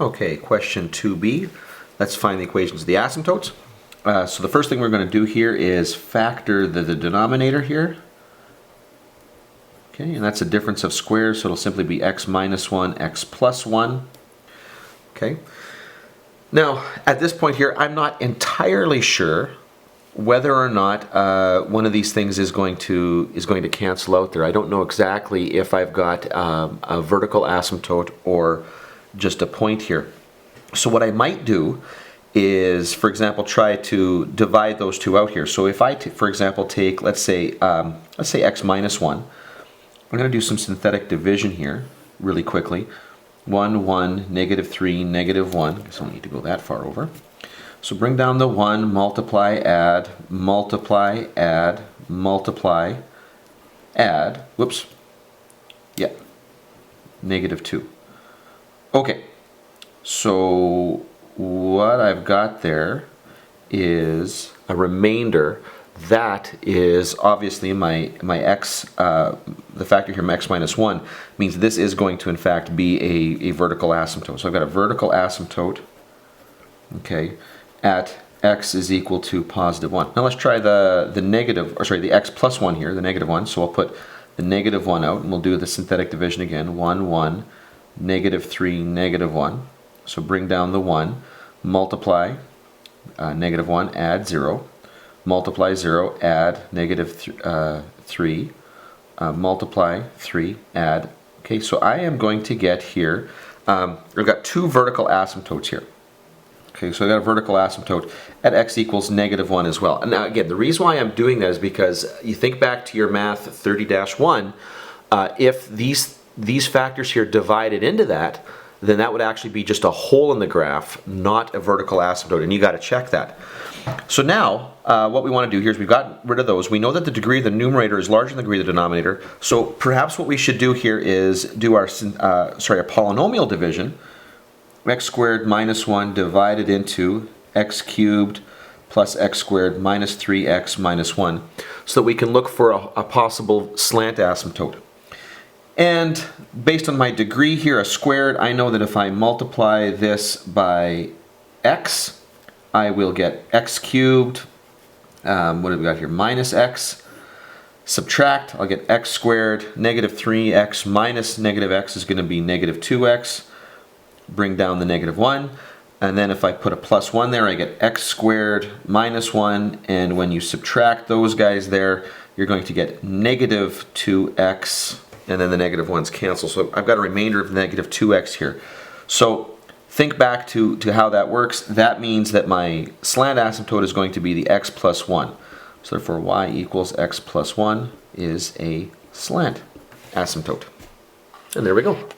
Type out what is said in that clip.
Okay, question 2b. Let's find the equations of the asymptotes. So the first thing we're going to do here is factor the denominator here. Okay, and that's a difference of squares, so it'll simply be x minus 1, x plus 1. Okay. Now, at this point here, I'm not entirely sure whether or not one of these things is going to cancel out there. I don't know exactly if I've got a vertical asymptote or just a point here. So what I might do is, for example, try to divide those two out here. So if I, for example, take, let's say x minus 1, I'm going to do some synthetic division here really quickly. 1, 1, negative 3, negative 1. I guess I don't need to go that far over. So bring down the 1, multiply, add, multiply, add, multiply, add. Whoops. Yeah. Negative 2. Okay. So what I've got there is a remainder. That is obviously my x, the factor here, x minus 1, means this is going to in fact be a vertical asymptote. So I've got a vertical asymptote, okay, at x is equal to positive 1. Now let's try the x plus 1 here, the negative 1. So I'll put the negative 1 out, and we'll do the synthetic division again. 1, 1, negative 3, negative 1. So bring down the 1, multiply, negative 1, add 0. Multiply 0, add negative 3, multiply 3, add. Okay, so I am going to get here, I've got two vertical asymptotes here. Okay, so I've got a vertical asymptote at x equals negative 1 as well. And now again, the reason why I'm doing that is because you think back to your math 30-1, if these factors here divided into that, then that would actually be just a hole in the graph, not a vertical asymptote, and you got to check that. So now, what we want to do here is we've got rid of those. We know that the degree of the numerator is larger than the degree of the denominator, so perhaps what we should do here is do our, a polynomial division. X squared minus 1 divided into x cubed plus x squared minus 3x minus 1, so that we can look for a possible slant asymptote. And based on my degree here, a squared, I know that if I multiply this by x, I will get x cubed, what have we got here, minus x. Subtract, I'll get x squared, negative 3x minus negative x is going to be negative 2x. Bring down the negative 1. And then if I put a plus 1 there, I get x squared minus 1. And when you subtract those guys there, you're going to get negative 2x. And then the negative 1's cancel. So I've got a remainder of negative 2x here. So think back to how that works. That means that my slant asymptote is going to be the x plus 1. So therefore y equals x plus 1 is a slant asymptote. And there we go.